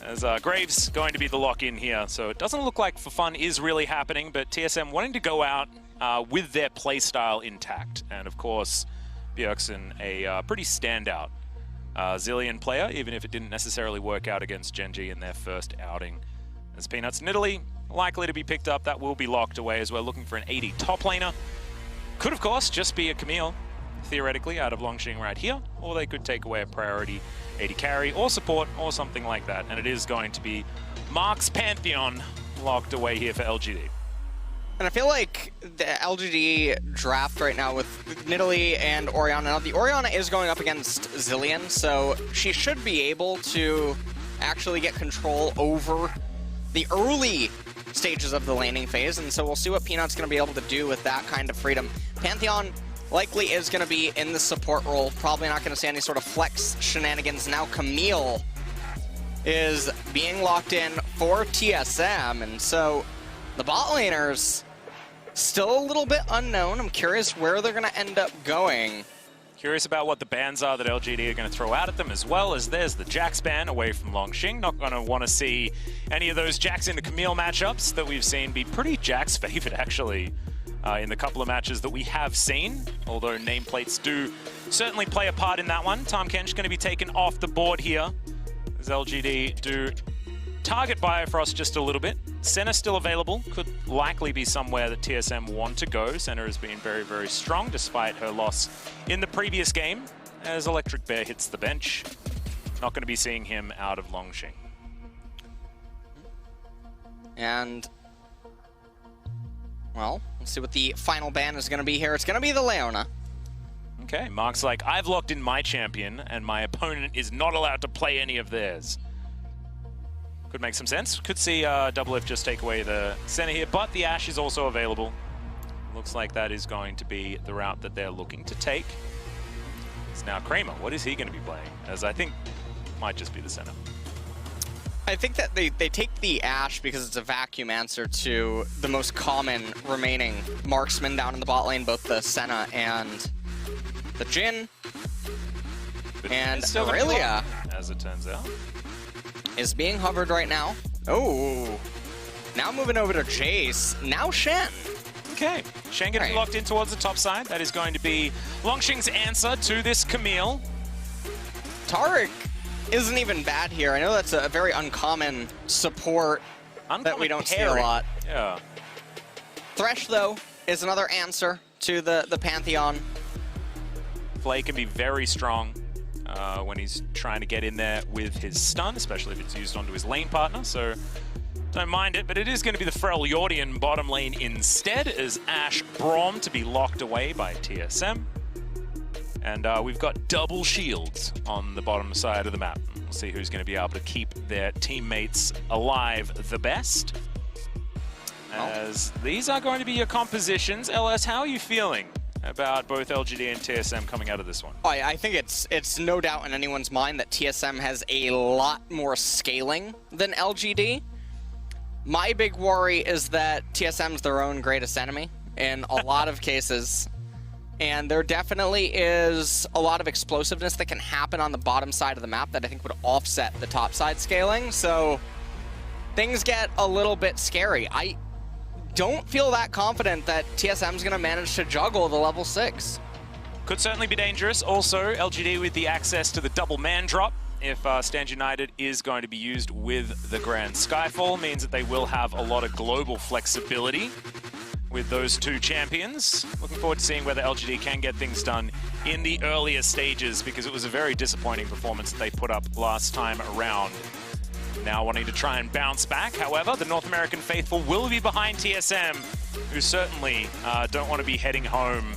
As Graves going to be the lock-in here, so it doesn't look like For Fun is really happening, but TSM wanting to go out with their playstyle intact. And of course, Bjergsen, a pretty standout Zillion player, even if it didn't necessarily work out against Genji in their first outing. As Peanuts and Italy likely to be picked up, that will be locked away as we're looking for an 80 top laner. Could, of course, just be a Camille, theoretically, out of Longxing right here, or they could take away a priority 80 carry or support or something like that. And it is going to be Mark's Pantheon locked away here for LGD. And I feel like the LGD draft right now with Nidalee and Orianna. Now, the Orianna is going up against Zillion, so she should be able to actually get control over the early stages of the laning phase, and so we'll see what Peanut's going to be able to do with that kind of freedom. Pantheon likely is going to be in the support role, probably not going to see any sort of flex shenanigans. Now Camille is being locked in for TSM, and so the bot laners still a little bit unknown. I'm curious where they're going to end up going. Curious about what the bans are that LGD are going to throw out at them, as well as there's the Jax ban away from Longxing. Not going to want to see any of those Jax into Camille matchups that we've seen be pretty Jax favored, actually, in the couple of matches that we have seen, although nameplates do certainly play a part in that one. Tahm Kench going to be taken off the board here, as LGD do target Bifrost just a little bit. Senna still available, could likely be somewhere that TSM want to go. Senna has been very, very strong despite her loss in the previous game, as Electric Bear hits the bench. Not going to be seeing him out of Longxing. And, well, let's see what the final ban is going to be here. It's going to be the Leona. Okay, Mark's like, I've locked in my champion, and my opponent is not allowed to play any of theirs. Could make some sense. Could see Double F just take away the center here, but the Ashe is also available. Looks like that is going to be the route that they're looking to take. It's now Kramer. What is he going to be playing? As I think might just be the center. I think that they take the Ashe because it's a vacuum answer to the most common remaining marksman down in the bot lane, both the Senna and the Jhin. And Aurelia, as it turns out, is being hovered right now. Oh, now moving over to Jace. Now Shen. Okay, Shen getting locked in towards the top side. That is going to be Longxing's answer to this Camille. Taric isn't even bad here. I know that's a very uncommon support that we don't see a lot. Yeah. Thresh, though, is another answer to the Pantheon. Flay can be very strong when he's trying to get in there with his stun, especially if it's used onto his lane partner, so don't mind it, but it is going to be the Freljordian bottom lane instead, as Ashe Braum to be locked away by TSM. And we've got double shields on the bottom side of the map. We'll see who's going to be able to keep their teammates alive the best. As these are going to be your compositions. LS, how are you feeling about both LGD and TSM coming out of this one? I think it's no doubt in anyone's mind that TSM has a lot more scaling than LGD. My big worry is that TSM's their own greatest enemy in a lot of cases. And there definitely is a lot of explosiveness that can happen on the bottom side of the map that I think would offset the top side scaling. So things get a little bit scary. I don't feel that confident that TSM's going to manage to juggle the level 6. Could certainly be dangerous. Also, LGD with the access to the double man drop. If Stand United is going to be used with the Grand Skyfall, means that they will have a lot of global flexibility with those two champions. Looking forward to seeing whether LGD can get things done in the earlier stages, because it was a very disappointing performance that they put up last time around. Now wanting to try and bounce back. However, the North American faithful will be behind TSM, who certainly don't want to be heading home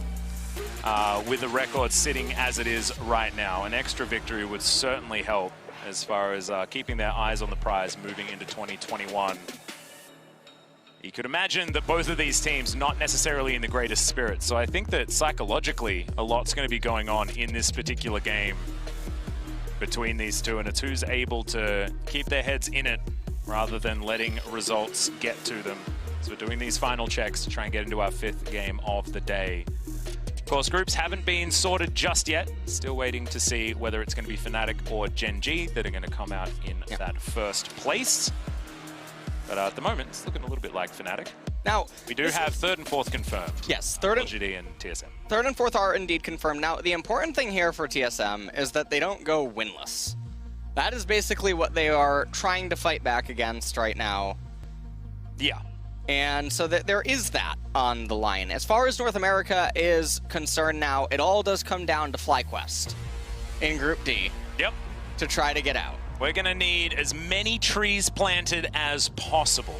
with the record sitting as it is right now. An extra victory would certainly help as far as keeping their eyes on the prize moving into 2021. You could imagine that both of these teams not necessarily in the greatest spirits, so I think that psychologically a lot's going to be going on in this particular game between these two, and it's who's able to keep their heads in it rather than letting results get to them. So we're doing these final checks to try and get into our 5th game of the day. Of course, groups haven't been sorted just yet. Still waiting to see whether it's going to be Fnatic or Gen G that are going to come out in that first place. But at the moment, it's looking a little bit like Fnatic. Now, we do have third and fourth confirmed. Yes, LGD and TSM. Third and fourth are indeed confirmed. Now, the important thing here for TSM is that they don't go winless. That is basically what they are trying to fight back against right now. Yeah. And so there is that on the line. As far as North America is concerned now, it all does come down to FlyQuest in Group D. Yep. To try to get out. We're going to need as many trees planted as possible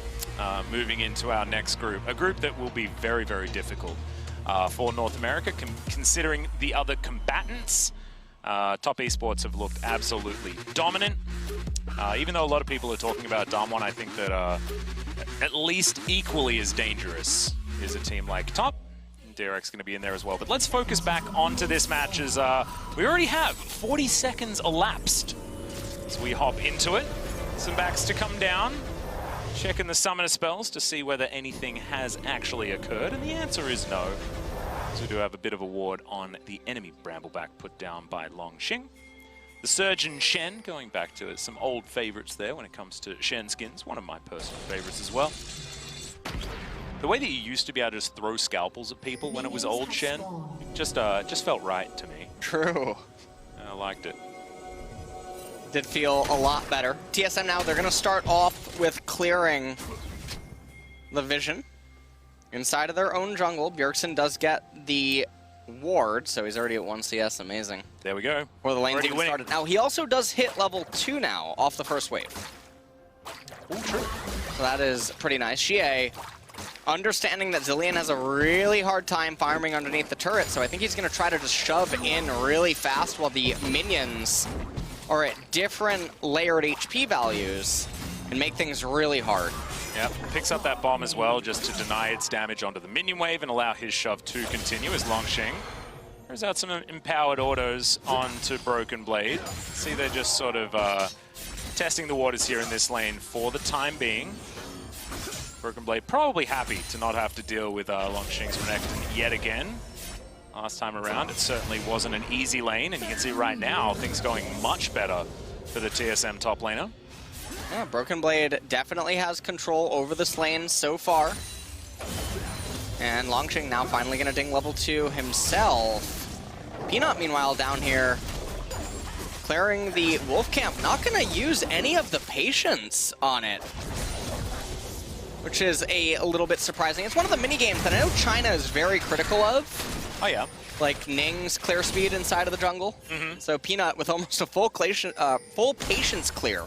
moving into our next group. A group that will be very, very difficult for North America, considering the other combatants. Top esports have looked absolutely dominant. Even though a lot of people are talking about Damwon, I think that at least equally as dangerous is a team like Top. Derek's going to be in there as well. But let's focus back onto this match as we already have 40 seconds elapsed. So we hop into it. Some backs to come down. Checking the summoner spells to see whether anything has actually occurred. And the answer is no. So we do have a bit of a ward on the enemy Brambleback put down by Longxing. The Surgeon Shen, going back to some old favorites there when it comes to Shen skins. One of my personal favorites as well. The way that you used to be able to just throw scalpels at people when it was old Shen, just felt right to me. True. I liked it. Did feel a lot better. TSM now, they're going to start off with clearing the vision inside of their own jungle. Bjergsen does get the ward, so he's already at 1 CS. Amazing. There we go. Before the lane's even started. Now, he also does hit level 2 now off the first wave. Oh, true. So that is pretty nice. Xie, understanding that Zilean has a really hard time farming underneath the turret, so I think he's going to try to just shove in really fast while the minions are at different layered HP values and make things really hard. Yep, picks up that bomb as well just to deny its damage onto the minion wave and allow his shove to continue as Longxing throws out some empowered autos onto Broken Blade. See, they're just sort of testing the waters here in this lane for the time being. Broken Blade probably happy to not have to deal with Longxing's Renekton yet again. Last time around, it certainly wasn't an easy lane, and you can see right now things going much better for the TSM top laner. Yeah, Broken Blade definitely has control over this lane so far. And Longxing now finally going to ding level 2 himself. Peanut, meanwhile, down here, clearing the Wolf Camp. Not going to use any of the patience on it, which is a little bit surprising. It's one of the mini-games that I know China is very critical of. Oh, yeah. Like Ning's clear speed inside of the jungle. So Peanut with almost a full patience clear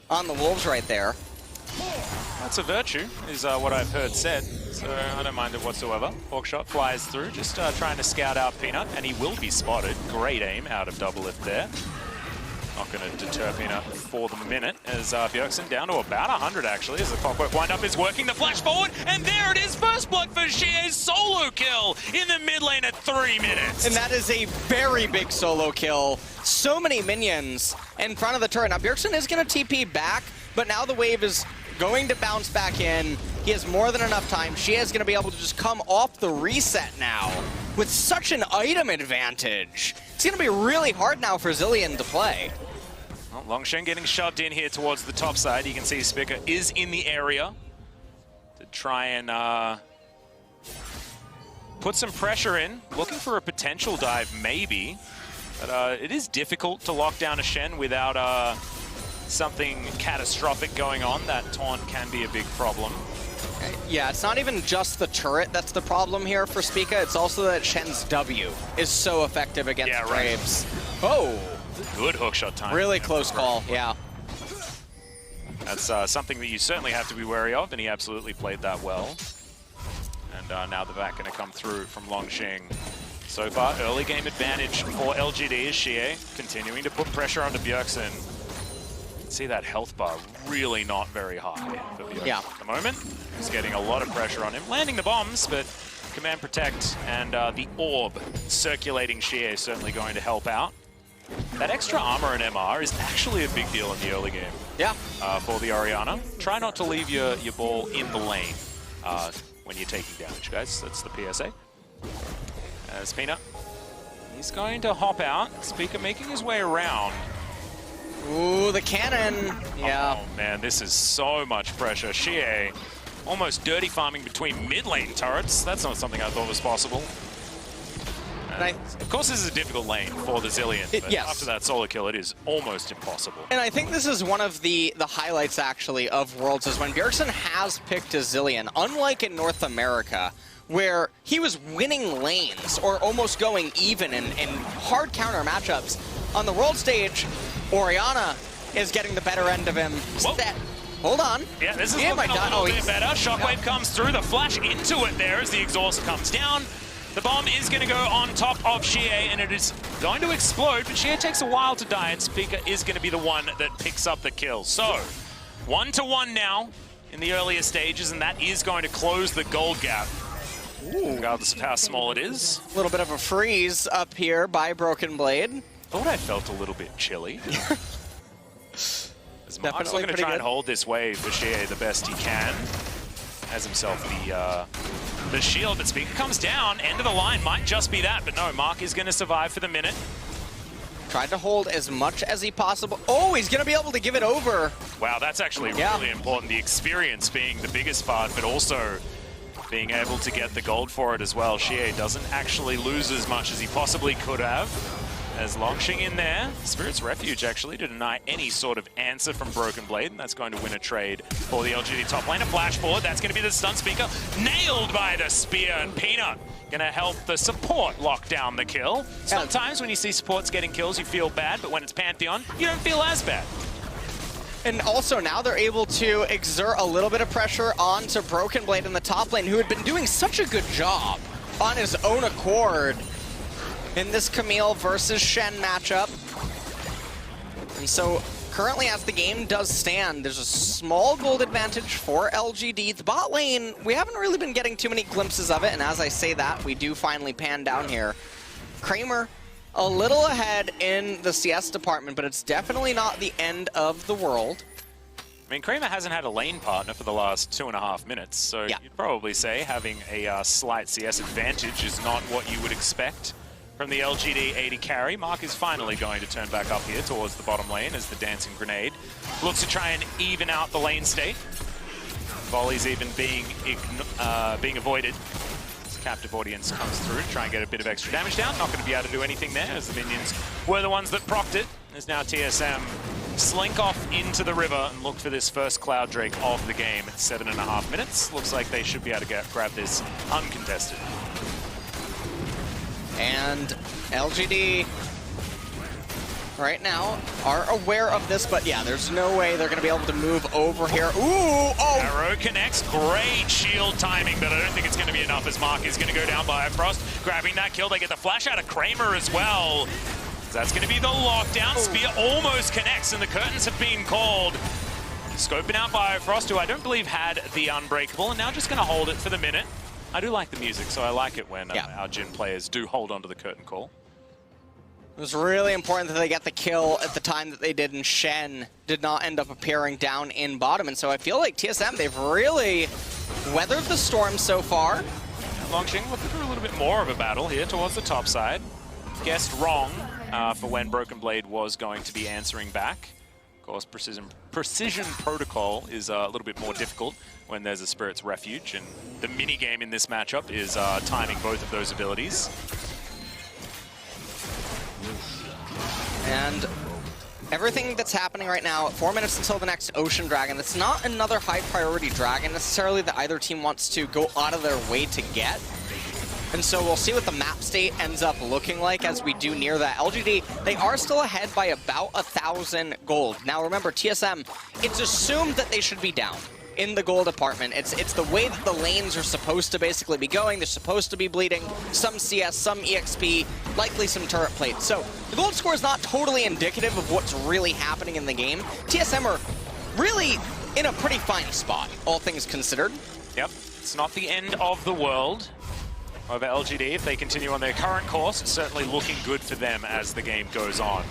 on the Wolves right there. That's a virtue, is what I've heard said. So I don't mind it whatsoever. Hawkshot flies through, just trying to scout out Peanut, and he will be spotted. Great aim out of Double Lift there. Not going to deter Peanut for the minute, as Bjergsen down to about 100 actually, as the clockwork wind-up is working the flash forward, and there it is, first blood for Xie's solo kill in the mid lane at 3 minutes. And that is a very big solo kill. So many minions in front of the turret. Now Bjergsen is going to TP back, but now the wave is going to bounce back in. He has more than enough time. Xie is going to be able to just come off the reset now with such an item advantage. It's going to be really hard now for Zilean to play. Well, Longxing getting shoved in here towards the top side. You can see Spica is in the area to try and put some pressure in. Looking for a potential dive, maybe. But it is difficult to lock down a Shen without something catastrophic going on. That taunt can be a big problem. Yeah, it's not even just the turret that's the problem here for Spica. It's also that Shen's W is so effective against Braves. Oh! Good hookshot time. Really close call, yeah. That's something that you certainly have to be wary of, and he absolutely played that well. And now the back going to come through from Longxing. So far, early game advantage for LGD as Xie continuing to put pressure onto Bjergsen. See that health bar really not very high for Bjergsen at the moment. He's getting a lot of pressure on him, landing the bombs, but command protect and the orb circulating Xie certainly going to help out. That extra armor and MR is actually a big deal in the early game. Yeah. For the Orianna. Try not to leave your ball in the lane when you're taking damage, guys. That's the PSA. As Peanut, he's going to hop out. Speaker making his way around. Ooh, the cannon. Yeah. Oh man, this is so much pressure. Xie almost dirty farming between mid lane turrets. That's not something I thought was possible. Of course, this is a difficult lane for the Zilean, but yes. after that solo kill, it is almost impossible. And I think this is one of the highlights, actually, of Worlds, is when Bjergsen has picked a Zilean, unlike in North America, where he was winning lanes or almost going even in hard counter matchups. On the world stage, Orianna is getting the better end of him. Hold on. Yeah, this is looking a little bit better. Shockwave comes through, the flash into it there as the exhaust comes down. The bomb is going to go on top of Xie, and it is going to explode, but Xie takes a while to die, and Speaker is going to be the one that picks up the kill. So, 1-1 now in the earlier stages, and that is going to close the gold gap. Ooh. Regardless of how small it is. A little bit of a freeze up here by Broken Blade. Thought I felt a little bit chilly. As Mark's looking to try and hold this wave for Xie the best he can. Has himself the shield, but Speaker comes down. End of the line might just be that, but no, Mark is going to survive for the minute. Tried to hold as much as he possible. Oh, he's going to be able to give it over. Wow, that's actually really important. The experience being the biggest part, but also being able to get the gold for it as well. Xie doesn't actually lose as much as he possibly could have. As Longxing in there, Spirit's Refuge actually to deny any sort of answer from Broken Blade, and that's going to win a trade for the LGD top lane. A flash forward, that's going to be the stun Speaker, nailed by the spear, and Peanut going to help the support lock down the kill. Sometimes when you see supports getting kills, you feel bad, but when it's Pantheon, you don't feel as bad. And also now they're able to exert a little bit of pressure onto Broken Blade in the top lane, who had been doing such a good job on his own accord in this Camille versus Shen matchup. And so currently as the game does stand, there's a small gold advantage for LGD. The bot lane, we haven't really been getting too many glimpses of it, and as I say that, we do finally pan down here. Kramer a little ahead in the CS department, but it's definitely not the end of the world. I mean, Kramer hasn't had a lane partner for the last 2.5 minutes, so you'd probably say having a slight CS advantage is not what you would expect from the LGD 80 carry. Mark is finally going to turn back up here towards the bottom lane as the Dancing Grenade looks to try and even out the lane state. Volleys even being avoided. As Captive Audience comes through to try and get a bit of extra damage down. Not going to be able to do anything there as the minions were the ones that procced it. As now TSM slink off into the river and look for this first Cloud Drake of the game at 7.5 minutes. Looks like they should be able to grab this uncontested. And LGD right now are aware of this, but yeah, there's no way they're going to be able to move over here. Ooh! Oh! Arrow connects. Great shield timing, but I don't think it's going to be enough as Mark is going to go down by Frost. Grabbing that kill. They get the flash out of Kramer as well. That's going to be the lockdown. Spear almost connects, and the curtains have been called. Scoping out Biofrost, who I don't believe had the Unbreakable, and now just going to hold it for the minute. I do like the music, so I like it when our Jhin players do hold onto the curtain call. It was really important that they get the kill at the time that they did, and Shen did not end up appearing down in bottom. And so I feel like TSM, they've really weathered the storm so far. Longxing looking for a little bit more of a battle here towards the top side. Guessed wrong for when Broken Blade was going to be answering back. Of course, precision protocol is a little bit more difficult when there's a Spirit's Refuge, and the mini-game in this matchup is timing both of those abilities. And everything that's happening right now, 4 minutes until the next Ocean Dragon, it's not another high-priority dragon necessarily that either team wants to go out of their way to get. And so we'll see what the map state ends up looking like as we do near that. LGD, they are still ahead by about 1,000 gold. Now remember, TSM, it's assumed that they should be down in the gold department. It's the way that the lanes are supposed to basically be going. They're supposed to be bleeding some CS, some EXP, likely some turret plates. So the gold score is not totally indicative of what's really happening in the game. TSM are really in a pretty fine spot, all things considered. Yep, it's not the end of the world. However, LGD, if they continue on their current course, it's certainly looking good for them as the game goes on.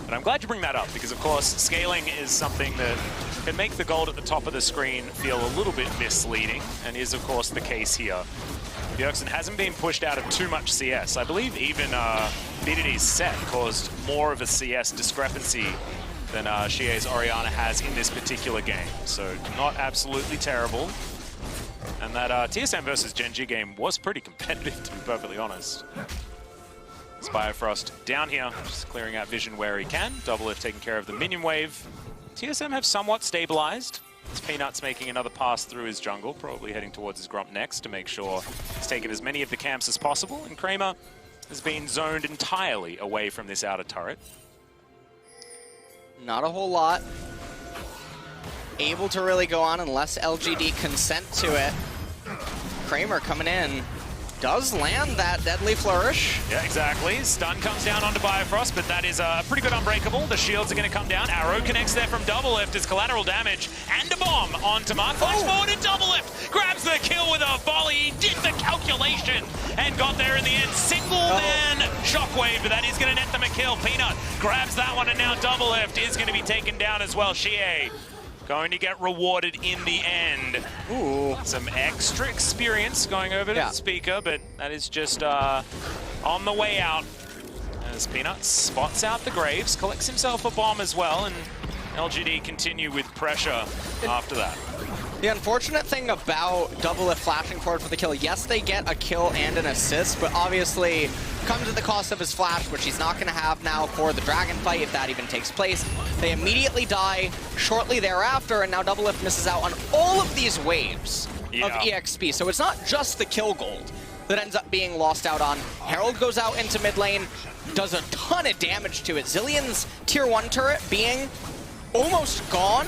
But I'm glad you bring that up, because of course, scaling is something that can make the gold at the top of the screen feel a little bit misleading, and is of course the case here. Bjergsen hasn't been pushed out of too much CS. I believe even BDD's set caused more of a CS discrepancy than Xie's Orianna has in this particular game. So not absolutely terrible. And that TSM versus Gen G game was pretty competitive, to be perfectly honest. Spirefrost down here, just clearing out vision where he can. Doublelift taking care of the minion wave. TSM have somewhat stabilized. It's Peanuts making another pass through his jungle, probably heading towards his Grump next to make sure he's taken as many of the camps as possible. And Kramer has been zoned entirely away from this outer turret. Not a whole lot able to really go on unless LGD consent to it. Kramer coming in. Does land that deadly flourish. Yeah, exactly. Stun comes down onto Bifrost, but that is pretty good unbreakable. The shields are going to come down. Arrow connects there from Doublelift as collateral damage. And a bomb onto Mark. Flash forward and Doublelift grabs the kill with a volley. He did the calculation and got there in the end. Single man shockwave, but that is going to net them a kill. Peanut grabs that one, and now Doublelift is going to be taken down as well. Xie going to get rewarded in the end. Ooh. Some extra experience going over to the speaker, but that is just on the way out. As Peanut spots out the Graves, collects himself a bomb as well, and LGD continue with pressure after that. The unfortunate thing about Doublelift flashing forward for the kill, yes, they get a kill and an assist, but obviously comes at the cost of his flash, which he's not going to have now for the dragon fight, if that even takes place. They immediately die shortly thereafter, and now Doublelift misses out on all of these waves of EXP. So it's not just the kill gold that ends up being lost out on. Herald goes out into mid lane, does a ton of damage to it. Zillion's tier 1 turret being almost gone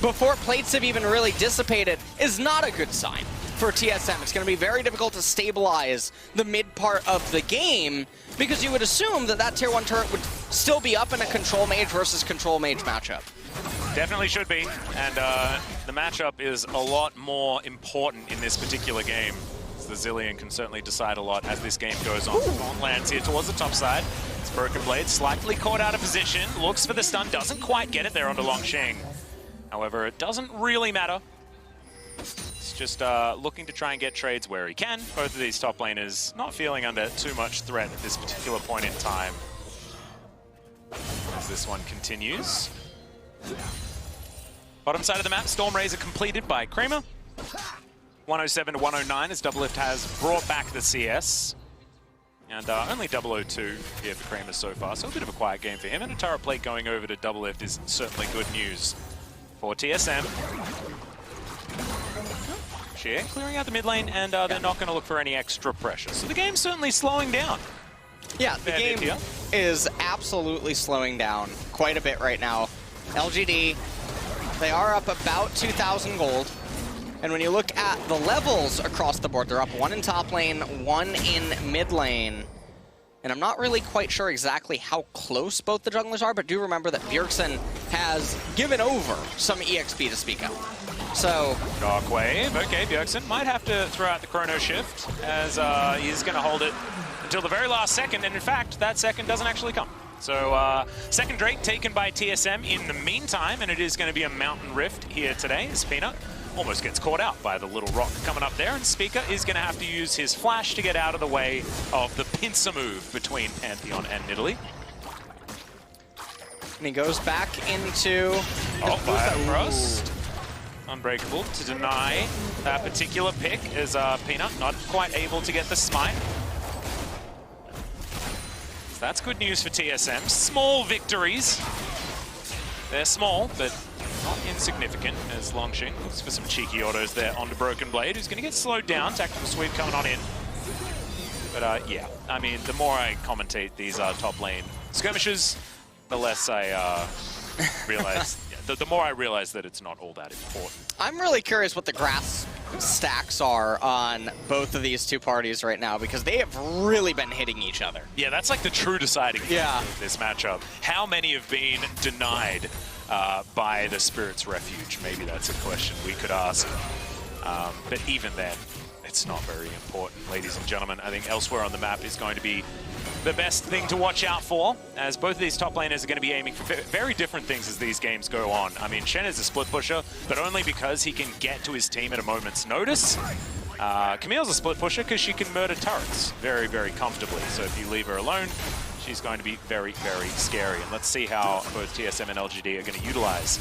before plates have even really dissipated is not a good sign for TSM. It's going to be very difficult to stabilize the mid part of the game because you would assume that that tier 1 turret would still be up in a control mage versus control mage matchup. Definitely should be, and the matchup is a lot more important in this particular game. The Zillion can certainly decide a lot as this game goes on. Gaunt lands here towards the top side. It's Broken Blade, slightly caught out of position, looks for the stun, doesn't quite get it there onto Longsheng. However, it doesn't really matter. It's just looking to try and get trades where he can. Both of these top laners not feeling under too much threat at this particular point in time. As this one continues. Bottom side of the map, Stormrazor completed by Kramer. 107 to 109 as Doublelift has brought back the CS. And only 002 here for Kramer so far, so a bit of a quiet game for him. And a turret plate going over to Doublelift is certainly good news for TSM. Xie clearing out the mid lane, and they're not going to look for any extra pressure. So the game's certainly slowing down. Yeah, the game is absolutely slowing down quite a bit right now. LGD, they are up about 2,000 gold. And when you look at the levels across the board, they're up 1 in top lane, 1 in mid lane. And I'm not really quite sure exactly how close both the junglers are, but do remember that Bjergsen has given over some EXP to speak of. So... Shockwave. Okay, Bjergsen might have to throw out the Chrono Shift, as he's going to hold it until the very last second, and in fact, that second doesn't actually come. So, second Drake taken by TSM in the meantime, and it is going to be a Mountain Rift here today, as Peanut almost gets caught out by the little rock coming up there, and Speaker is going to have to use his flash to get out of the way of the pincer move between Pantheon and Nidalee. And he goes back into... Bifrost. Unbreakable to deny that particular pick as Peanut not quite able to get the smite. So that's good news for TSM. Small victories. They're small, but not insignificant, as Longsheng looks for some cheeky autos there onto Broken Blade, who's going to get slowed down. Tactical sweep coming on in. But yeah, I mean, the more I commentate these top lane skirmishes, the less I realize, the more I realize that it's not all that important. I'm really curious what the grass stacks are on both of these two parties right now, because they have really been hitting each other. Yeah, that's like the true deciding factor of this matchup. How many have been denied by the Spirit's Refuge? Maybe that's a question we could ask. But even then, it's not very important, ladies and gentlemen. I think elsewhere on the map is going to be the best thing to watch out for, as both of these top laners are going to be aiming for very different things as these games go on. I mean, Shen is a split pusher, but only because he can get to his team at a moment's notice. Camille's a split pusher because she can murder turrets very, very comfortably. So if you leave her alone, she's going to be very, very scary. And let's see how both TSM and LGD are going to utilize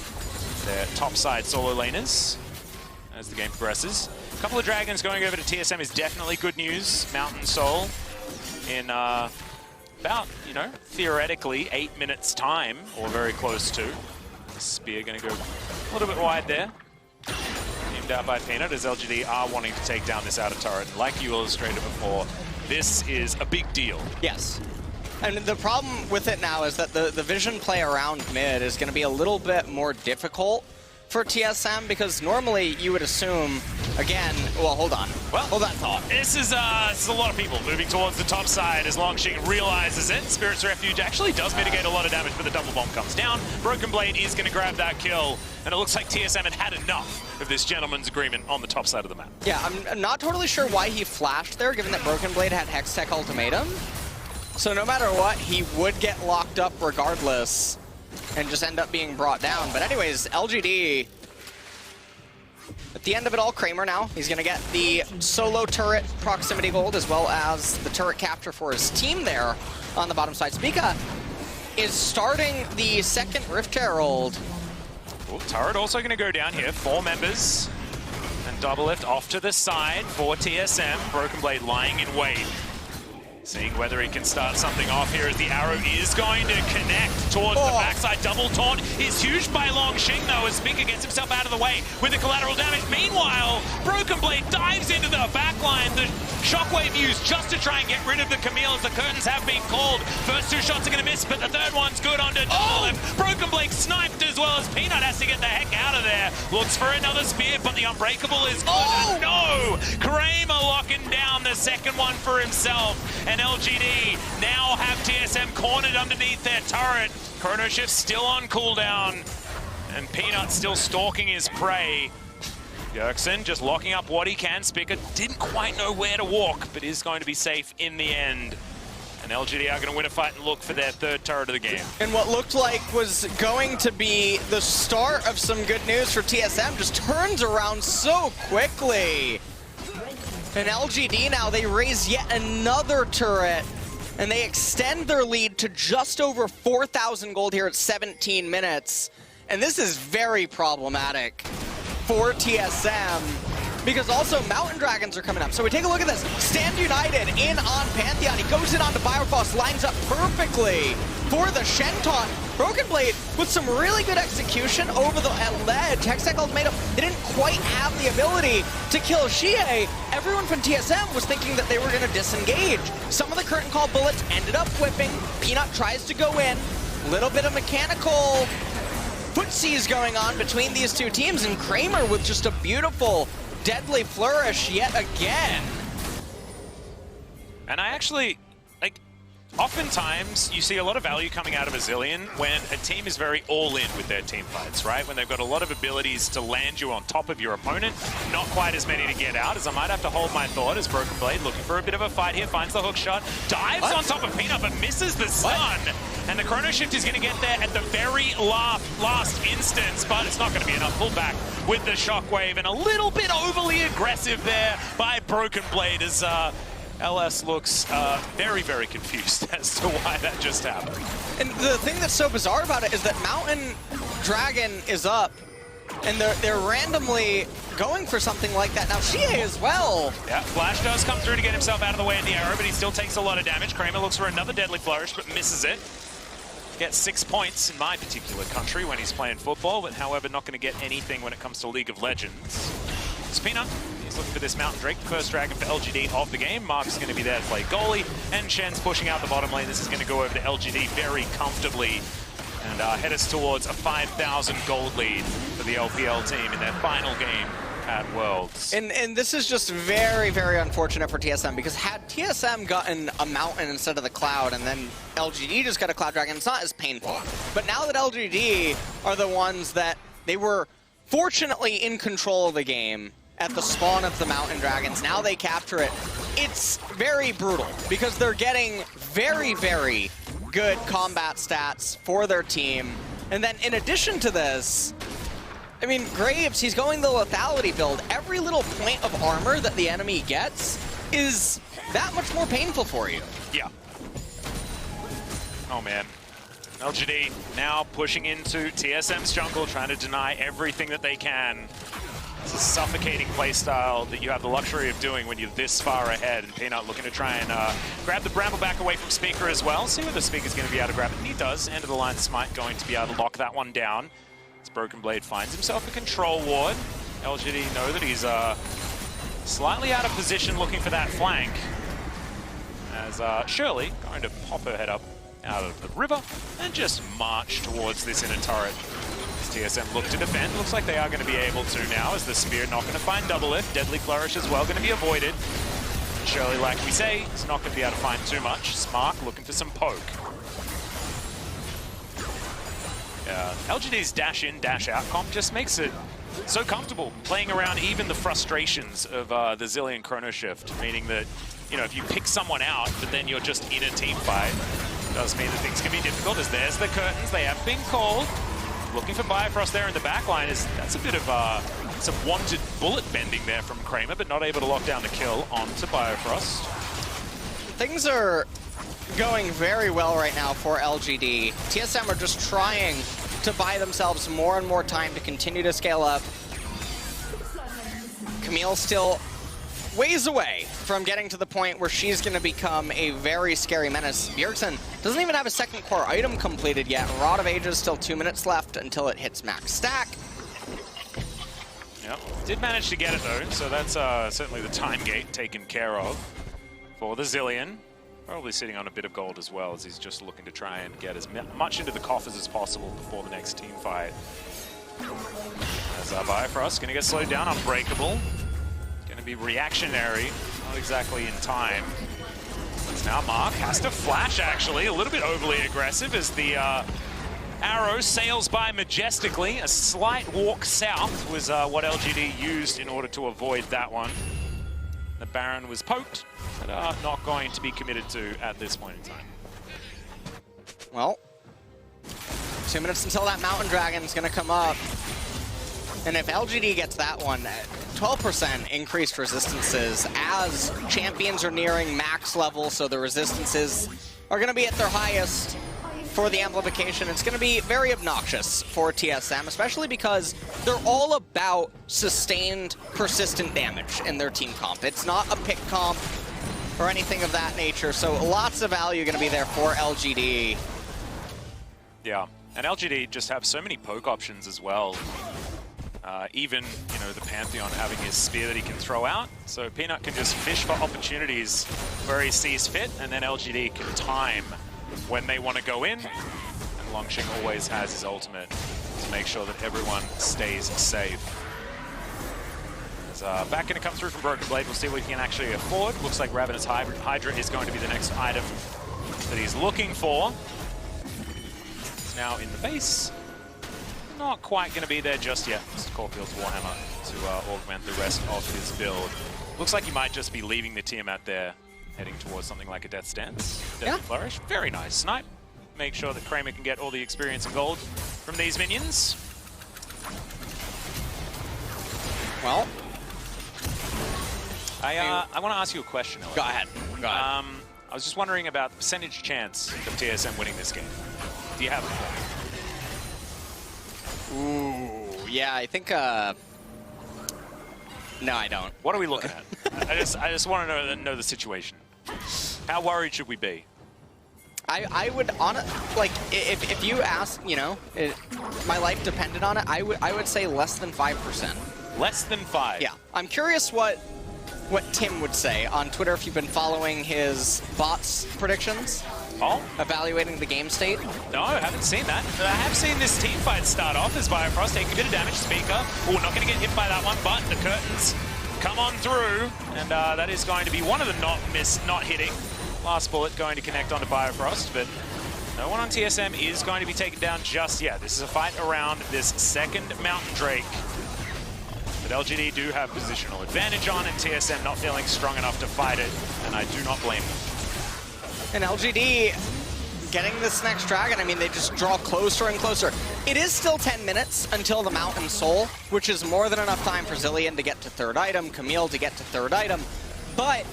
their topside solo laners as the game progresses. A couple of dragons going over to TSM is definitely good news. Mountain Soul in about, you know, theoretically 8 minutes time, or very close to. The spear going to go a little bit wide there. Out by Peanut, as LGD are wanting to take down this outer turret. And like you illustrated before, this is a big deal. Yes. And the problem with it now is that the vision play around mid is going to be a little bit more difficult for TSM, because normally you would assume, again, well, hold on. Well, hold that thought. This is a lot of people moving towards the top side as Longshing realizes it. Spirit's Refuge actually does mitigate a lot of damage, but the double bomb comes down. Broken Blade is going to grab that kill, and it looks like TSM had enough of this gentleman's agreement on the top side of the map. Yeah, I'm not totally sure why he flashed there, given that Broken Blade had Hextech Ultimatum. So no matter what, he would get locked up regardless and just end up being brought down. But anyways, LGD, at the end of it all, Kramer now. He's going to get the solo turret proximity gold as well as the turret capture for his team there on the bottom side. Spica is starting the second Rift Herald. Ooh, turret also going to go down here. 4 members. And double lift off to the side for TSM. Broken Blade lying in wait. Seeing whether he can start something off here as the arrow is going to connect towards the backside. Double taunt is huge by Longshing though, as Spica gets himself out of the way with the collateral damage. Meanwhile, Broken Blade dives into the backline. The shockwave used just to try and get rid of the Camille as the curtains have been called. First 2 shots are going to miss, but the third one's good onto double lift. Broken Blade sniped as well as Peanut has to get the heck out of there. Looks for another spear, but the Unbreakable is good. No! Kramer locking down the second one for himself. And LGD now have TSM cornered underneath their turret. Chrono Shift still on cooldown. And Peanut still stalking his prey. Yerksen just locking up what he can. Spica didn't quite know where to walk, but is going to be safe in the end. And LGD are going to win a fight and look for their third turret of the game. And what looked like was going to be the start of some good news for TSM just turns around so quickly. And LGD now, they raise yet another turret, and they extend their lead to just over 4,000 gold here at 17 minutes. And this is very problematic for TSM, because also Mountain Dragons are coming up. So we take a look at this. Stand United in on Pantheon. He goes in onto Bifrost, lines up perfectly for the Shen taunt. Broken Blade with some really good execution over the ledge. Hextech Ultimatum, they didn't quite have the ability to kill Xie. Everyone from TSM was thinking that they were going to disengage. Some of the curtain call bullets ended up whipping. Peanut tries to go in. Little bit of mechanical footsies going on between these two teams, and Kramer with just a beautiful, deadly flourish yet again. And I actually, like, oftentimes you see a lot of value coming out of a Zilean when a team is very all-in with their team fights, right? When they've got a lot of abilities to land you on top of your opponent, not quite as many to get out, as I might have to hold my thought as Broken Blade looking for a bit of a fight here, finds the hook shot, dives on top of Peanut, but misses the stun. And the Chrono Shift is going to get there at the very last instance, but it's not going to be enough. Pull back with the Shockwave, and a little bit overly aggressive there by Broken Blade as LS looks very, very confused as to why that just happened. And the thing that's so bizarre about it is that Mountain Dragon is up, and they're randomly going for something like that. Now, Xie as well. Yeah, Flash does come through to get himself out of the way in the arrow, but he still takes a lot of damage. Kramer looks for another deadly flourish, but misses it. Gets 6 points in my particular country when he's playing football, but however, not going to get anything when it comes to League of Legends. It's Peanut. He's looking for this Mountain Drake, the first dragon for LGD of the game. Mark's going to be there to play goalie, and Shen's pushing out the bottom lane. This is going to go over to LGD very comfortably and head us towards a 5,000 gold lead for the LPL team in their final game at Worlds. And this is just very, very unfortunate for TSM, because had TSM gotten a mountain instead of the cloud and then LGD just got a cloud dragon, it's not as painful. But now that LGD are the ones that they were fortunately in control of the game at the spawn of the mountain dragons, now they capture it. It's very brutal because they're getting very, very good combat stats for their team. And then in addition to this, I mean, Graves, he's going the lethality build. Every little point of armor that the enemy gets is that much more painful for you. Yeah. Oh, man. LGD now pushing into TSM's jungle, trying to deny everything that they can. It's a suffocating playstyle that you have the luxury of doing when you're this far ahead. And Peanut looking to try and grab the Bramble back away from Speaker as well. See whether Speaker's going to be able to grab it. And he does. End of the line Smite going to be able to lock that one down. As Broken Blade finds himself a control ward. LGD know that he's slightly out of position looking for that flank. As Shirley going to pop her head up out of the river and just march towards this inner turret. As TSM look to defend, looks like they are going to be able to now, as the spear not going to find double lift. Deadly Flourish as well going to be avoided. And Shirley, like we say, is not going to be able to find too much. Smark looking for some poke. LGD's dash in, dash out comp just makes it so comfortable playing around even the frustrations of the Zilean Chrono Shift, meaning that, you know, if you pick someone out, but then you're just in a team fight, it does mean that things can be difficult. As there's the curtains, they have been called. Looking for Bifrost there in the back line. That's a bit of some wanted bullet bending there from Kramer, but not able to lock down the kill onto Bifrost. Things are going very well right now for LGD. TSM are just trying to buy themselves more and more time to continue to scale up. Camille still ways away from getting to the point where she's going to become a very scary menace. Bjergsen doesn't even have a second core item completed yet. Rod of Ages, still 2 minutes left until it hits max stack. Yep, did manage to get it though, so that's certainly the time gate taken care of for the Zilean. Probably sitting on a bit of gold as well, as he's just looking to try and get as much into the coffers as possible before the next team fight. As Bifrost going to get slowed down, Unbreakable. Going to be reactionary, not exactly in time. But now Mark has to flash, actually, a little bit overly aggressive as the arrow sails by majestically. A slight walk south was what LGD used in order to avoid that one. The Baron was poked, but not going to be committed to at this point in time. Well, 2 minutes until that Mountain Dragon's going to come up. And if LGD gets that one, 12% increased resistances as champions are nearing max level, so the resistances are going to be at their highest for the amplification. It's going to be very obnoxious for TSM, especially because they're all about sustained, persistent damage in their team comp. It's not a pick comp or anything of that nature, so lots of value going to be there for LGD. Yeah, and LGD just have so many poke options as well. Even, you know, the Pantheon having his spear that he can throw out. So Peanut can just fish for opportunities where he sees fit, and then LGD can time when they want to go in. And Longshing always has his ultimate to make sure that everyone stays safe. As, back going to come through from Broken Blade. We'll see what he can actually afford. Looks like Ravenous Hydra is going to be the next item that he's looking for. It's now in the base. Not quite going to be there just yet. Mr. Caulfield's Warhammer to augment the rest of his build. Looks like he might just be leaving the Tiamat there, heading towards something like a Death Stance. Deadly Flourish. Very nice snipe. Make sure that Kramer can get all the experience and gold from these minions. Well, I want to ask you a question, Alex. Go ahead. Go ahead. I was just wondering about the percentage chance of TSM winning this game. Do you have it for me? Ooh, yeah, I think, no, I don't. What are we looking at? I just want to know the situation. How worried should we be? I would, like, if you ask, you know, my life depended on it, I would say less than 5%. Less than 5? Yeah. I'm curious what Tim would say on Twitter if you've been following his bots predictions. Oh? Evaluating the game state. No, I haven't seen that. But I have seen this team fight start off as Bifrost taking a bit of damage. Speaker. Oh, not going to get hit by that one, but the curtains come on through. And that is going to be one of the not hitting. Last bullet going to connect onto Bifrost, but no one on TSM is going to be taken down just yet. This is a fight around this second Mountain Drake. But LGD do have positional advantage on, and TSM not feeling strong enough to fight it, and I do not blame them. And LGD getting this next dragon, I mean, they just draw closer and closer. It is still 10 minutes until the Mountain Soul, which is more than enough time for Zilean to get to third item, Camille to get to third item, but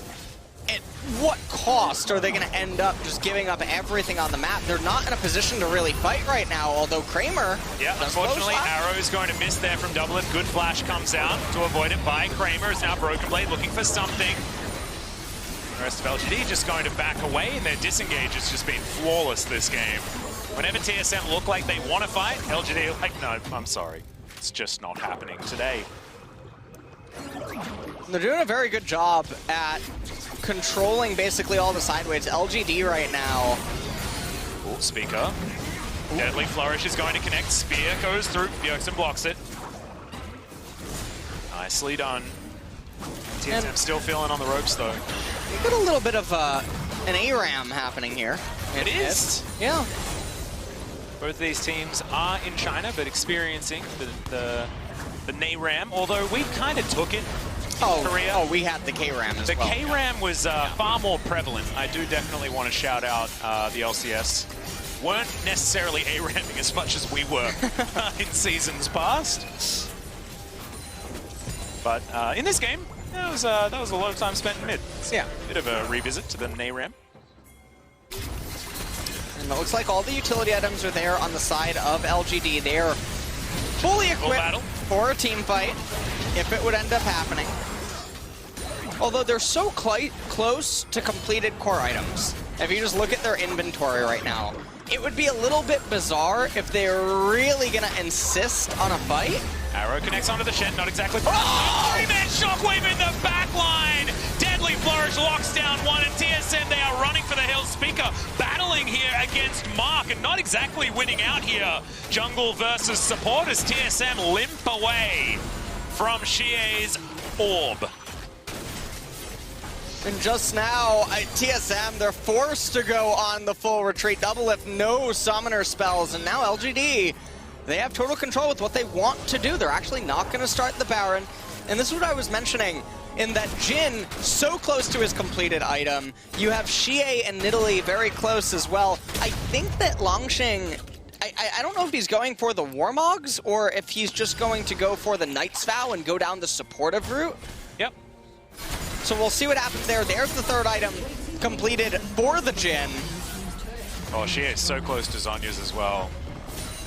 at what cost are they going to end up just giving up everything on the map? They're not in a position to really fight right now, although Kramer... Yeah, unfortunately, Arrow is going to miss there from Doublelift. Good flash comes out to avoid it by Kramer. Is now Broken Blade looking for something. The rest of LGD just going to back away, and their disengage has just been flawless this game. Whenever TSM look like they want to fight, LGD are like, no, I'm sorry. It's just not happening today. They're doing a very good job at controlling basically all the sideways. LGD right now. Ooh, Speaker. Ooh. Deadly Flourish is going to connect. Spear goes through. Bjergsen blocks it. Nicely done. TSM still feeling on the ropes, though. You got a little bit of an ARAM happening here. It is. Yeah. Both of these teams are in China, but experiencing the NARAM, although we kind of took it in Korea. Oh, we had the KRAM as well. The KRAM was far more prevalent. I do definitely want to shout out the LCS. Weren't necessarily ARAMing as much as we were in seasons past. But in this game, that was a lot of time spent in mid. So, yeah, bit of a revisit to the NARAM. And it looks like all the utility items are there on the side of LGD. They're fully equipped for a team fight, if it would end up happening. Although they're so close to completed core items. If you just look at their inventory right now, it would be a little bit bizarre if they're really gonna insist on a fight. Arrow connects onto the shed, not exactly. Oh! Three-man shockwave in the back line! Deadly Flourish locks down one, and TSM, they are running for the hills. Speaker battling here against Mark, and not exactly winning out here. Jungle versus support as TSM limp away from Xie's orb. And just now, TSM, they're forced to go on the full retreat. Doublelift, no summoner spells, and now LGD, they have total control with what they want to do. They're actually not going to start the Baron. And this is what I was mentioning, in that Jin, so close to his completed item. You have Xie and Nidalee very close as well. I think that Longxing, I don't know if he's going for the Warmogs, or if he's just going to go for the Knight's Vow and go down the supportive route. Yep. So we'll see what happens there. There's the third item completed for the Jin. Oh, Xie is so close to Zhonya's as well.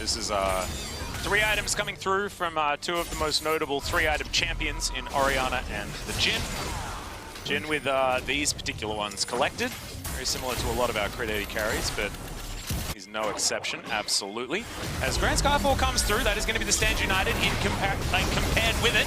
This is 3 items coming through from 2 of the most notable 3-item champions in Orianna and the Jin. Jin with these particular ones collected. Very similar to a lot of our crit 80 carries, but he's no exception, absolutely. As Grand Skyfall comes through, that is going to be the Stand United compared with it,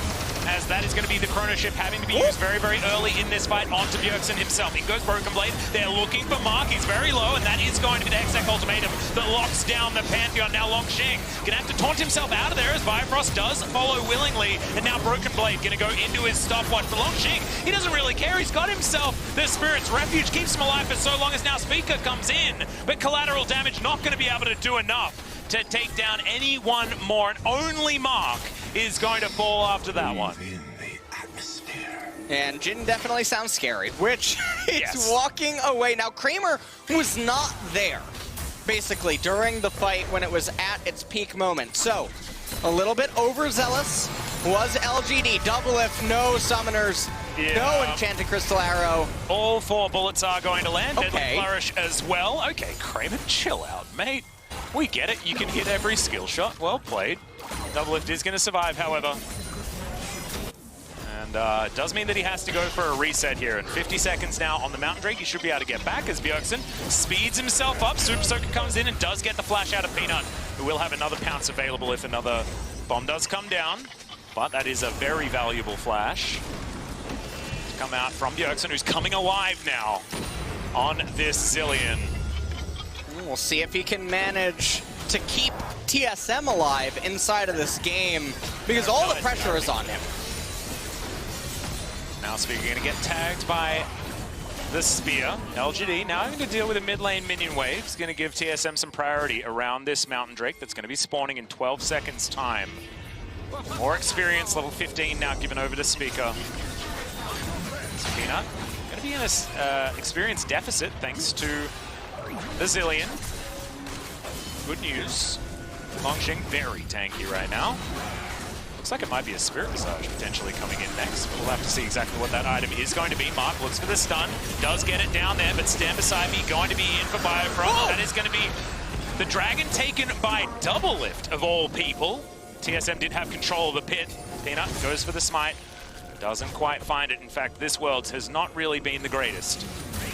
as that is going to be the Chrono Ship having to be used very, very early in this fight onto Bjergsen himself. In goes Broken Blade. They're looking for Mark. He's very low, and that is going to be the Hextech Ultimatum that locks down the Pantheon. Now Longxing going to have to taunt himself out of there as Bifrost does follow willingly, and now Broken Blade going to go into his stopwatch for Longxing. He doesn't really care. He's got himself the Spirit's Refuge, keeps him alive for so long as now Speaker comes in, but collateral damage not going to be able to do enough to take down anyone more, and only Mark is going to fall after that one. And Jin definitely sounds scary, which is walking away. Now, Kramer was not there, basically, during the fight when it was at its peak moment. So, a little bit overzealous was LGD. Doublelift, no summoners, no Enchanted Crystal Arrow. All 4 bullets are going to land. Okay. Deadly Flourish as well. Okay, Kramer, chill out, mate. We get it. You can hit every skill shot. Well played. Doublelift is going to survive, however. And it does mean that he has to go for a reset here. And 50 seconds now on the Mountain Drake. He should be able to get back as Bjergsen speeds himself up. Super Soaker comes in and does get the flash out of Peanut, who will have another pounce available if another bomb does come down. But that is a very valuable flash to come out from Bjergsen, who's coming alive now on this Zilean. We'll see if he can manage to keep TSM alive inside of this game, because all the pressure is on him. Now Speaker going to get tagged by the Spear. LGD now having to deal with a mid lane minion wave. It's going to give TSM some priority around this Mountain Drake that's going to be spawning in 12 seconds time. More experience, level 15 now given over to Speaker. Peanut going to be in an experience deficit thanks to the Zillion. Good news. Longxing very tanky right now. Looks like it might be a Spirit Visage potentially coming in next. We'll have to see exactly what that item is going to be. Mark looks for the stun, does get it down there, but Stand Beside Me going to be in for Biofrost. That is going to be the Dragon taken by Double Lift, of all people. TSM did have control of the pit. Peanut goes for the smite, doesn't quite find it. In fact, this Worlds has not really been the greatest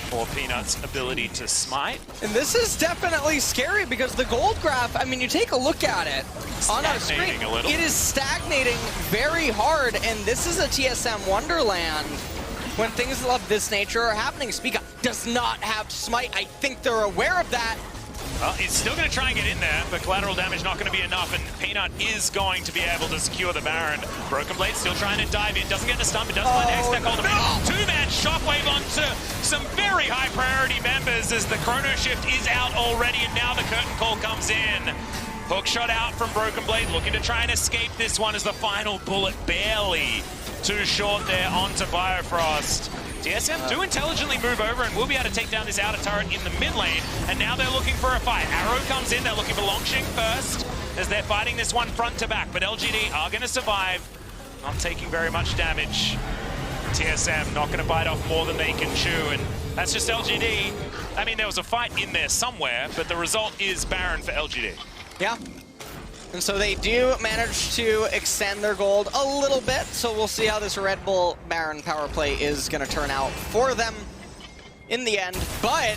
for Peanut's ability to smite. And this is definitely scary because the gold graph, I mean, you take a look at it on our screen, it is stagnating very hard, and this is a TSM Wonderland when things of this nature are happening. Speak Up does not have smite. I think they're aware of that. Well, he's still going to try and get in there, but collateral damage not going to be enough, and Peanut is going to be able to secure the Baron. Broken Blade still trying to dive in, doesn't get the stun, but does find Hextech ultimate. Two-man shockwave onto some very high priority members as the Chrono Shift is out already, and now the curtain call comes in. Hook shot out from Broken Blade, looking to try and escape this one as the final bullet barely too short there onto Biofrost. TSM do intelligently move over and will be able to take down this outer turret in the mid lane, and now they're looking for a fight. Arrow comes in, they're looking for Longxing first as they're fighting this one front to back, but LGD are going to survive, not taking very much damage. TSM not going to bite off more than they can chew, and that's just LGD. I mean, there was a fight in there somewhere, but the result is Baron for LGD. Yeah. And so they do manage to extend their gold a little bit, so we'll see how this Red Bull Baron power play is going to turn out for them in the end. But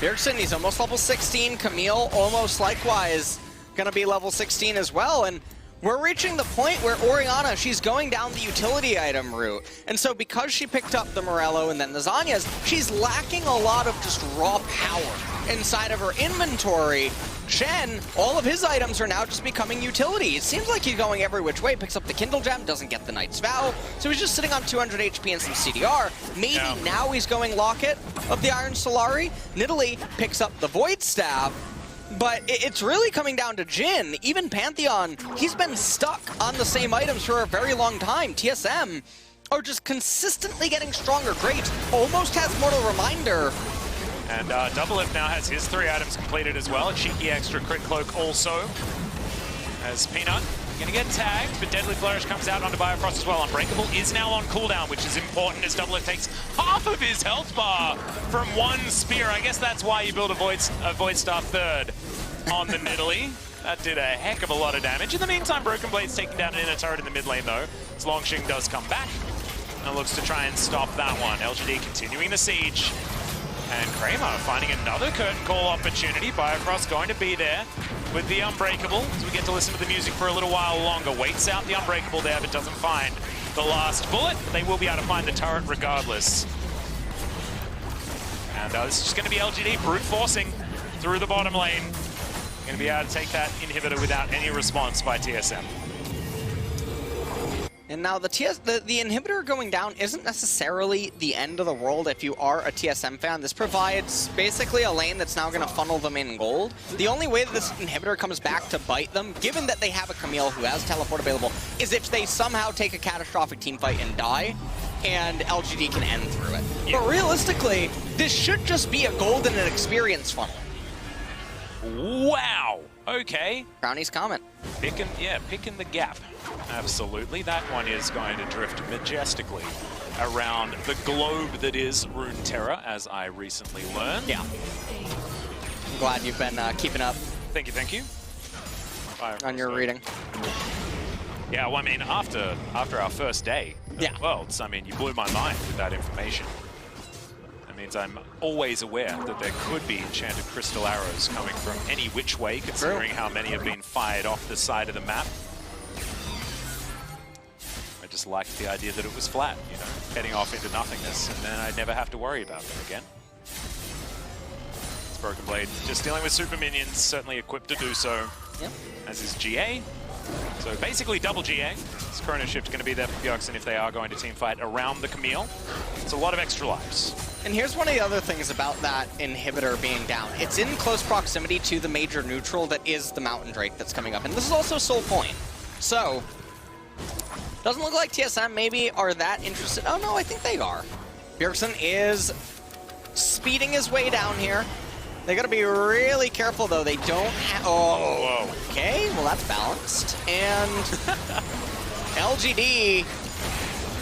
Bjergsen, he's almost level 16. Camille, almost likewise, going to be level 16 as well. And we're reaching the point where Orianna, she's going down the utility item route. And so because she picked up the Morello and then the Zhonya's, she's lacking a lot of just raw power inside of her inventory. Shen, all of his items are now just becoming utility. It seems like he's going every which way. Picks up the Kindle Gem, doesn't get the Knight's Vow, so he's just sitting on 200 HP and some CDR. Maybe now he's going Locket of the Iron Solari. Nidalee picks up the Void Staff, but it's really coming down to Jhin. Even Pantheon, he's been stuck on the same items for a very long time. TSM are just consistently getting stronger. Graves almost has Mortal Reminder. And Double Lift now has his 3 items completed as well. A cheeky extra crit cloak also. As Peanut gonna get tagged, but Deadly Flourish comes out onto Biofrost as well. Unbreakable is now on cooldown, which is important as Double Lift takes half of his health bar from one spear. I guess that's why you build a Void Star third on the Nidalee. That did a heck of a lot of damage. In the meantime, Broken Blade's taking down an inner turret in the mid lane though, as Longxing does come back and looks to try and stop that one. LGD continuing the siege. And Kramer finding another curtain call opportunity. Biofrost going to be there with the Unbreakable. So we get to listen to the music for a little while longer. Waits out the Unbreakable there, but doesn't find the last bullet. They will be able to find the turret regardless. And this is just going to be LGD brute forcing through the bottom lane. Going to be able to take that inhibitor without any response by TSM. And now the inhibitor going down isn't necessarily the end of the world if you are a TSM fan. This provides basically a lane that's now going to funnel them in gold. The only way that this inhibitor comes back to bite them, given that they have a Camille who has teleport available, is if they somehow take a catastrophic team fight and die, and LGD can end through it. Yeah. But realistically, this should just be a gold and an experience funnel. Wow! Okay. Brownie's comment. Picking the gap. Absolutely. That one is going to drift majestically around the globe that is Runeterra, as I recently learned. Yeah. I'm glad you've been keeping up. Thank you. On your reading. Yeah, well, I mean, after our first day of Worlds, I mean, you blew my mind with that information. That means I'm always aware that there could be enchanted crystal arrows coming from any which way, considering how many have been fired off the side of the map. I just liked the idea that it was flat, you know, heading off into nothingness, and then I'd never have to worry about them again. It's Broken Blade just dealing with super minions, certainly equipped to do so, as is GA. So basically double GA. This Chrono Shift going to be there for Bjergsen if they are going to team fight around the Camille. It's a lot of extra lives. And here's one of the other things about that inhibitor being down. It's in close proximity to the major neutral that is the Mountain Drake that's coming up. And this is also Soul Point. So, doesn't look like TSM maybe are that interested. Oh no, I think they are. Bjergsen is speeding his way down here. They gotta be really careful though. They don't have. Oh, whoa. Okay. Well, that's balanced. And LGD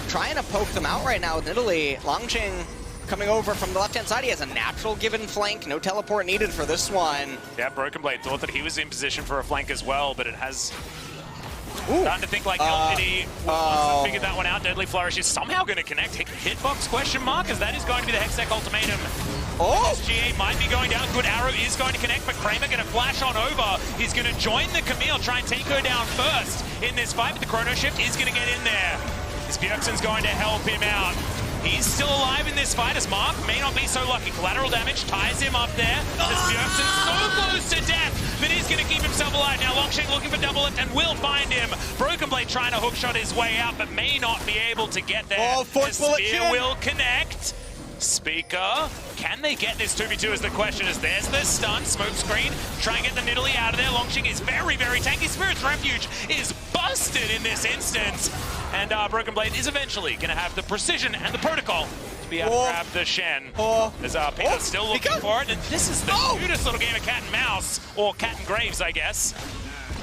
trying to poke them out right now with Italy. Longqing coming over from the left-hand side. He has a natural given flank. No teleport needed for this one. Yeah, Broken Blade thought that he was in position for a flank as well, but it has... Ooh. Starting to think like LGD wants to figure that one out. Deadly Flourish is somehow going to connect. Hitbox question mark, as that is going to be the Hextech ultimatum. Oh! SGA might be going down. Good arrow is going to connect, but Kramer going to flash on over. He's going to join the Camille, try and take her down first in this fight, but the Chrono Shift is going to get in there. This Bjergsen's going to help him out. He's still alive in this fight, as Mark may not be so lucky. Collateral damage ties him up there. As Bjergsen's so close to death, but he's going to keep himself alive. Now Longqing looking for double lift and will find him. Broken Blade trying to hookshot his way out, but may not be able to get there. Oh, fourth bullet Spear will connect. Speaker, can they get this 2v2 is the question, as there's the stun, smoke screen, try and get the Nidalee out of there. Longqing is very, very tanky. Spirit's Refuge is busted in this instance. And Broken Blade is eventually going to have the precision and the protocol to be able to grab the Shen. As Peanut's still looking for it, and this is the cutest little game of cat and mouse, or cat and graves, I guess.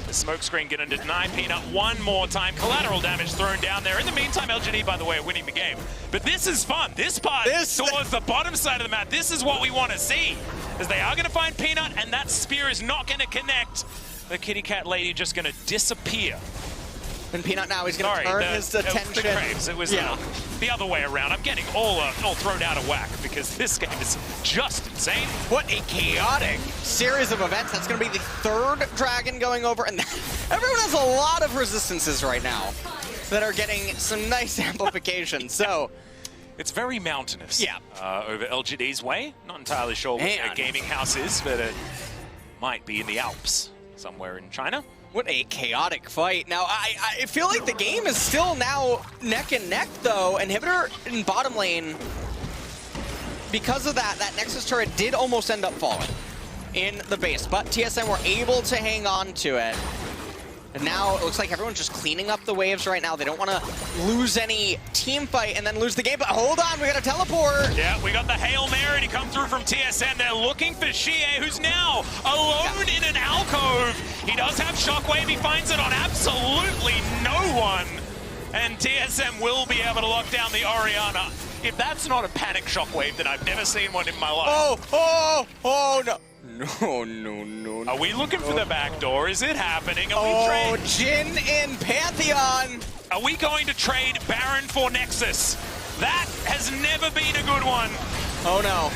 The smoke screen going to deny Peanut one more time. Collateral damage thrown down there. In the meantime, LGD, by the way, are winning the game. But this is fun. This part towards the bottom side of the map, this is what we want to see. As they are going to find Peanut, and that spear is not going to connect. The kitty cat lady just going to disappear. And Peanut now, he's going to turn his attention. It was the other way around. I'm getting all thrown out of whack because this game is just insane. What a chaotic series of events. That's going to be the third dragon going over. And everyone has a lot of resistances right now that are getting some nice amplification. So it's very mountainous. Yeah. Over LGD's way. Not entirely sure what their gaming house is, but it might be in the Alps, somewhere in China. What a chaotic fight. Now, I feel like the game is still now neck and neck, though. Inhibitor in bottom lane, because of that Nexus turret did almost end up falling in the base, but TSM were able to hang on to it. And now it looks like everyone's just cleaning up the waves right now. They don't want to lose any team fight and then lose the game. But hold on, we got a teleport. Yeah, we got the Hail Mary to come through from TSM. They're looking for Xie, who's now alone in an alcove. He does have Shockwave. He finds it on absolutely no one. And TSM will be able to lock down the Orianna. If that's not a panic Shockwave, then I've never seen one in my life. Oh, no. No. Are we looking for the back door? Is it happening? Are we Jin in Pantheon. Are we going to trade Baron for Nexus? That has never been a good one. Oh, no.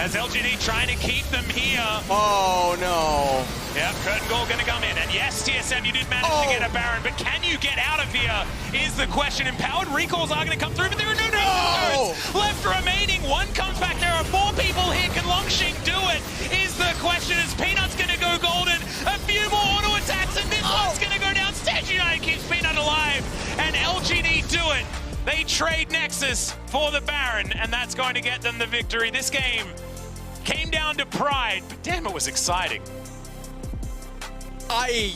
As LGD trying to keep them here. Oh, no. Yeah, Curtain Gore going to come in. And yes, TSM, you did manage to get a Baron, but can you get out of here is the question. Empowered recalls are going to come through, but there are no turrets left remaining. One comes back. There are 4 people here. Can Longqing do it? Is the question. As Peanut's going to go golden. A few more auto attacks, and this one's going to go down. Stage United keeps Peanut alive, and LGD do it. They trade Nexus for the Baron, and that's going to get them the victory. This game came down to pride, but damn, it was exciting. I'm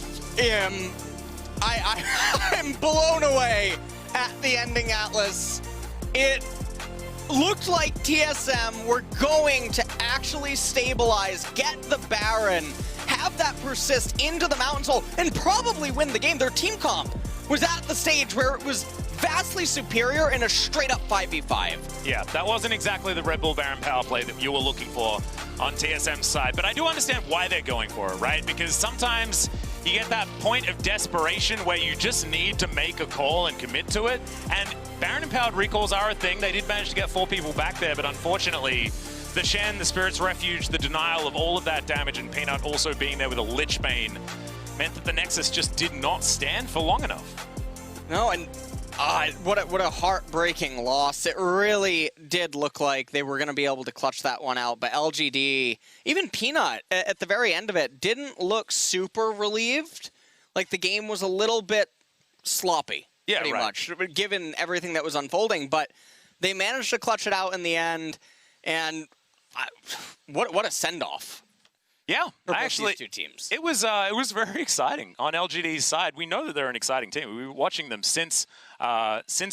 blown away at the ending, Atlas. It looked like TSM were going to actually stabilize, get the Baron, have that persist into the Mountain Soul, and probably win the game. Their team comp was at the stage where it was vastly superior in a straight-up 5v5. Yeah, that wasn't exactly the Red Bull Baron power play that you were looking for on TSM's side, but I do understand why they're going for it, right? Because sometimes you get that point of desperation where you just need to make a call and commit to it, and Baron-empowered recalls are a thing. They did manage to get 4 people back there, but unfortunately, the Shen, the Spirit's Refuge, the denial of all of that damage, and Peanut also being there with a Lich Bane meant that the Nexus just did not stand for long enough. No, and what a heartbreaking loss. It really did look like they were going to be able to clutch that one out, but LGD, even Peanut, at the very end of it, didn't look super relieved. Like the game was a little bit sloppy, pretty much, given everything that was unfolding, but they managed to clutch it out in the end, and what a send-off. Yeah, for both actually, these two teams. it was very exciting on LGD's side. We know that they're an exciting team. We were watching them since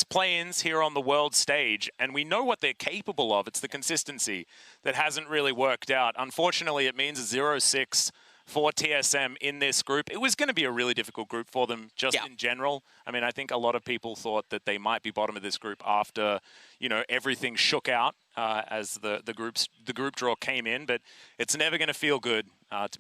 play-ins here on the world stage, and we know what they're capable of. It's the consistency that hasn't really worked out. Unfortunately, it means a 0-6 for TSM in this group. It was going to be a really difficult group for them just in general. I mean, I think a lot of people thought that they might be bottom of this group after, you know, everything shook out as the group draw came in, but it's never going to feel good to be